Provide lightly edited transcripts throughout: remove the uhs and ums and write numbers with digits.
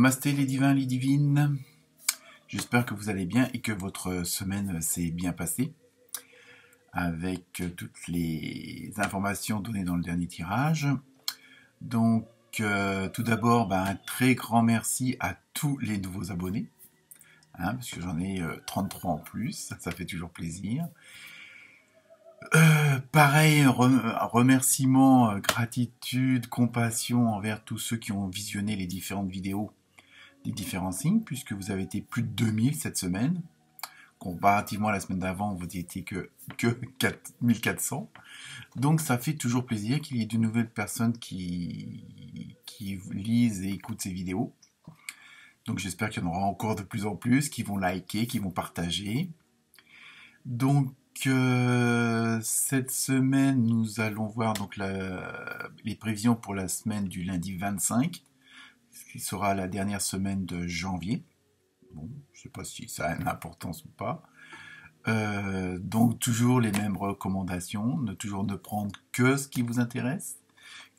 Namasté les divins, les divines. J'espère que vous allez bien et que votre semaine s'est bien passée avec toutes les informations données dans le dernier tirage. Donc, tout d'abord, un très grand merci à tous les nouveaux abonnés, parce que j'en ai 33 en plus, ça fait toujours plaisir. Pareil, remerciements, gratitude, compassion envers tous ceux qui ont visionné les différentes vidéos des différents signes, puisque vous avez été plus de 2000 cette semaine. Comparativement à la semaine d'avant, vous n'étiez que 1400. Donc ça fait toujours plaisir qu'il y ait de nouvelles personnes qui lisent et écoutent ces vidéos. Donc j'espère qu'il y en aura encore de plus en plus, qui vont liker, qui vont partager. Donc cette semaine, nous allons voir donc les prévisions pour la semaine du lundi 25, ce qui sera la dernière semaine de janvier. Bon, je ne sais pas si ça a une importance ou pas. Donc toujours les mêmes recommandations, toujours ne prendre que ce qui vous intéresse,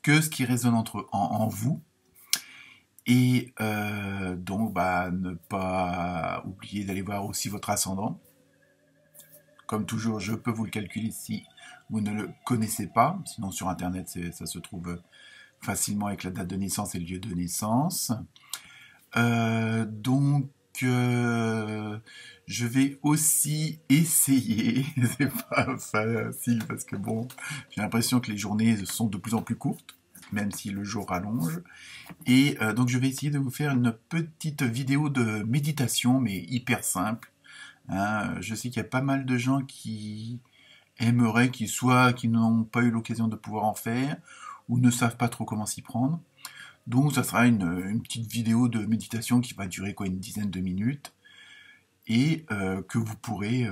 que ce qui résonne en vous. Et donc ne pas oublier d'aller voir aussi votre ascendant. Comme toujours, je peux vous le calculer si vous ne le connaissez pas. Sinon, sur Internet, ça se trouve facilement avec la date de naissance et le lieu de naissance. Donc, je vais aussi essayer. C'est pas facile parce que bon, j'ai l'impression que les journées sont de plus en plus courtes, même si le jour rallonge. Et donc, je vais essayer de vous faire une petite vidéo de méditation, mais hyper simple. Je sais qu'il y a pas mal de gens qui aimeraient, qui n'ont pas eu l'occasion de pouvoir en faire, ou ne savent pas trop comment s'y prendre. Donc ça sera une petite vidéo de méditation qui va durer une dizaine de minutes, et que vous pourrez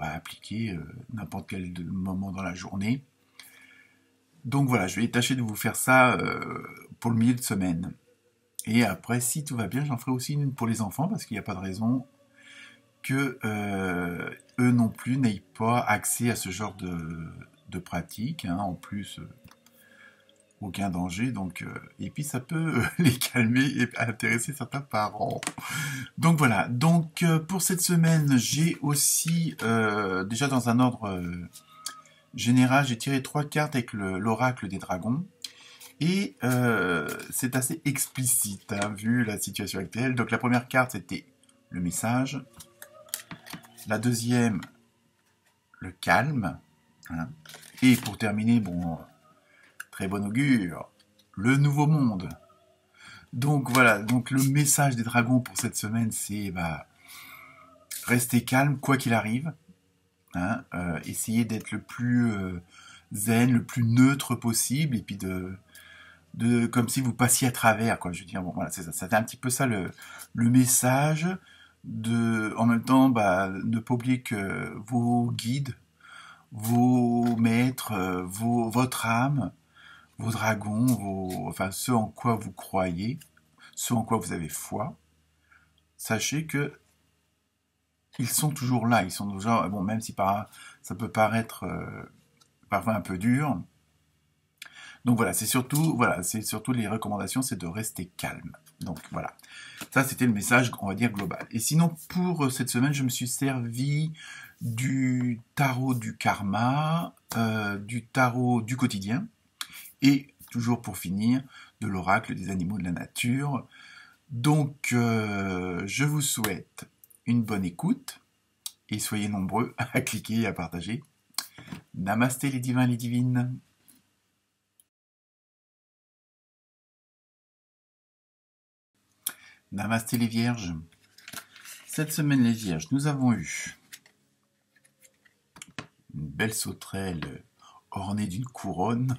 appliquer n'importe quel moment dans la journée. Donc voilà, je vais tâcher de vous faire ça pour le milieu de semaine. Et après, si tout va bien, j'en ferai aussi une pour les enfants, parce qu'il n'y a pas de raison que eux non plus n'aient pas accès à ce genre de pratique. En plus, aucun danger. Donc, et puis ça peut les calmer et intéresser certains parents. Donc voilà. Donc pour cette semaine, j'ai aussi déjà dans un ordre général, j'ai tiré 3 cartes avec l'oracle des dragons. Et c'est assez explicite, vu la situation actuelle. Donc la première carte, c'était le message. La deuxième, le calme. Et pour terminer, très bon augure, le nouveau monde. Donc voilà, donc le message des dragons pour cette semaine, c'est rester calme quoi qu'il arrive. Essayez d'être le plus zen, le plus neutre possible, et puis de comme si vous passiez à travers, quoi. Je veux dire, voilà, c'est ça. C'était un petit peu ça le message. En même temps, ne pas oublier que vos guides, vos maîtres, votre âme, vos dragons, ceux en quoi vous croyez, ceux en quoi vous avez foi, sachez que ils sont toujours là. Ils sont toujours, même si ça peut paraître parfois un peu dur. Donc voilà, c'est surtout les recommandations, c'est de rester calme. Donc voilà, ça c'était le message, on va dire, global. Et sinon, pour cette semaine, je me suis servi du tarot du karma, du tarot du quotidien, et toujours pour finir, de l'oracle des animaux de la nature. Donc, je vous souhaite une bonne écoute, et soyez nombreux à cliquer et à partager. Namasté les divins, les divines. Namasté les vierges. Cette semaine les vierges, nous avons eu une belle sauterelle ornée d'une couronne.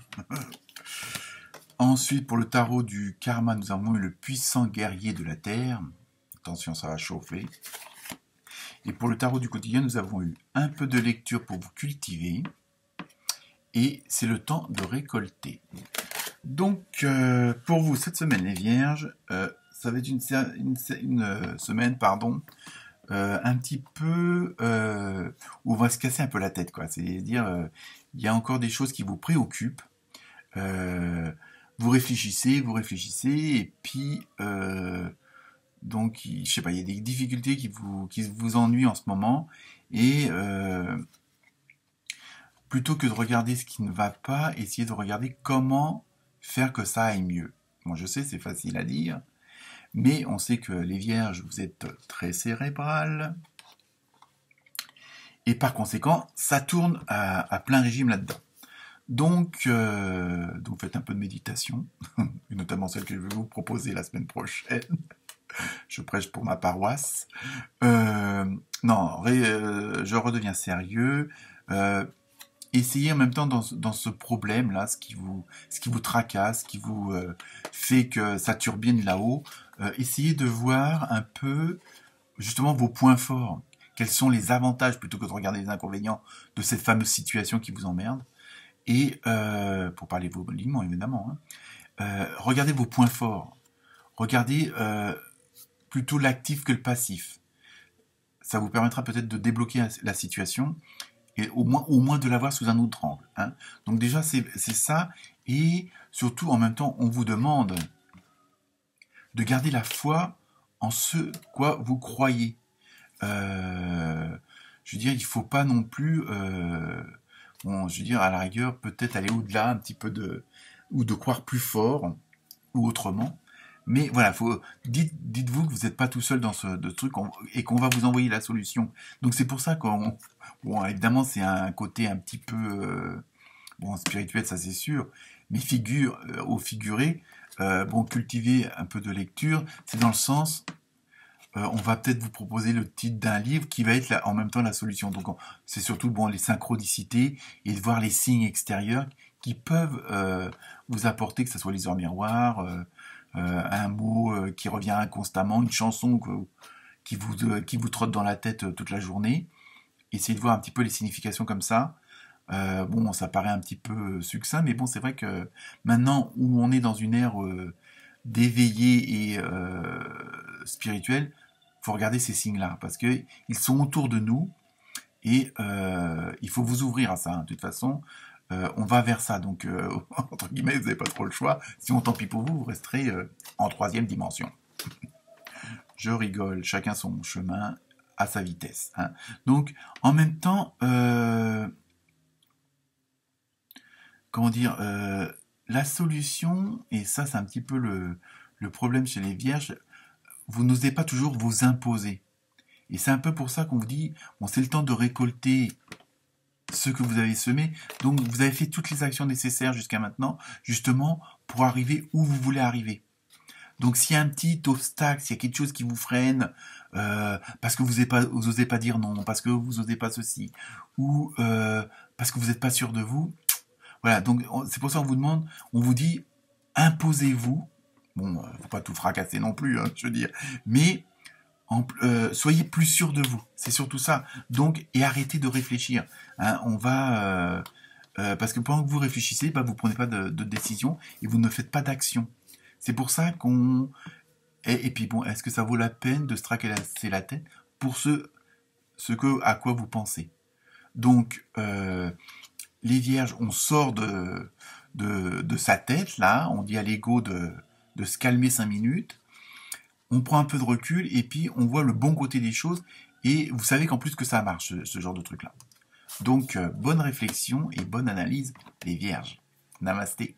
Ensuite, pour le tarot du karma, nous avons eu le puissant guerrier de la terre. Attention, ça va chauffer. Et pour le tarot du quotidien, nous avons eu un peu de lecture pour vous cultiver. Et c'est le temps de récolter. Donc, pour vous, cette semaine les vierges, ça va être une semaine, un petit peu où on va se casser un peu la tête, quoi. C'est-à-dire, il y a encore des choses qui vous préoccupent. Vous réfléchissez, et puis Donc, je sais pas, il y a des difficultés qui vous ennuient en ce moment. Et plutôt que de regarder ce qui ne va pas, essayez de regarder comment faire que ça aille mieux. Moi, je sais, c'est facile à dire, mais on sait que les vierges, vous êtes très cérébrales. Et par conséquent, ça tourne à plein régime là-dedans. Donc faites un peu de méditation, et notamment celle que je vais vous proposer la semaine prochaine. Je prêche pour ma paroisse. Non, je redeviens sérieux. Essayez en même temps dans ce problème-là, ce qui vous tracasse, ce qui vous fait que ça turbine là-haut, essayez de voir un peu justement vos points forts. Quels sont les avantages, plutôt que de regarder les inconvénients de cette fameuse situation qui vous emmerde. Et pour parler poliment, évidemment, hein, regardez vos points forts. Regardez plutôt l'actif que le passif. Ça vous permettra peut-être de débloquer la situation et au moins de la voir sous un autre angle. Hein. Donc déjà, c'est ça. Et surtout, en même temps, on vous demande de garder la foi en ce quoi vous croyez. Je veux dire, il ne faut pas non plus... bon, je veux dire, à la rigueur, peut-être aller au-delà un petit peu ou de croire plus fort, ou autrement. Mais voilà, dites-vous que vous n'êtes pas tout seul dans ce truc et qu'on va vous envoyer la solution. Donc c'est pour ça bon, évidemment, c'est un côté un petit peu, bon, spirituel, ça c'est sûr, mais au figuré, bon, cultiver un peu de lecture, c'est dans le sens... on va peut-être vous proposer le titre d'un livre qui va être en même temps la solution. Donc c'est surtout bon, les synchronicités et de voir les signes extérieurs qui peuvent vous apporter, que ce soit les heures miroirs, un mot qui revient constamment, une chanson qui vous trotte dans la tête toute la journée. Essayez de voir un petit peu les significations comme ça. Bon, ça paraît un petit peu succinct, mais bon, c'est vrai que maintenant où on est dans une ère d'éveillé et spirituel, faut regarder ces signes-là parce que ils sont autour de nous et il faut vous ouvrir à ça. Hein. De toute façon, on va vers ça. Donc entre guillemets, vous n'avez pas trop le choix. Sinon, tant pis pour vous, vous resterez en troisième dimension. Je rigole. Chacun son chemin à sa vitesse. Hein. Donc, en même temps, comment dire, la solution, et ça, c'est un petit peu le problème chez les vierges. Vous n'osez pas toujours vous imposer. Et c'est un peu pour ça qu'on vous dit, bon, c'est le temps de récolter ce que vous avez semé. Donc, vous avez fait toutes les actions nécessaires jusqu'à maintenant, justement, pour arriver où vous voulez arriver. Donc, s'il y a un petit obstacle, s'il y a quelque chose qui vous freine, parce que vous n'osez pas dire non, parce que vous n'osez pas ceci, ou parce que vous n'êtes pas sûr de vous, voilà. Donc, c'est pour ça qu'on vous demande, on vous dit, imposez-vous. Bon, faut pas tout fracasser non plus, hein, je veux dire. Mais soyez plus sûr de vous. C'est surtout ça. Donc, et arrêtez de réfléchir. Hein, parce que pendant que vous réfléchissez, bah, vous prenez pas de décision et vous ne faites pas d'action. C'est pour ça qu'on... Et puis bon, est-ce que ça vaut la peine de se tracasser la tête pour à quoi vous pensez? Donc, les vierges, on sort de sa tête, là, on dit à l'ego de se calmer 5 minutes, on prend un peu de recul et puis on voit le bon côté des choses et vous savez qu'en plus que ça marche, ce genre de truc-là. Donc, bonne réflexion et bonne analyse, les vierges. Namasté.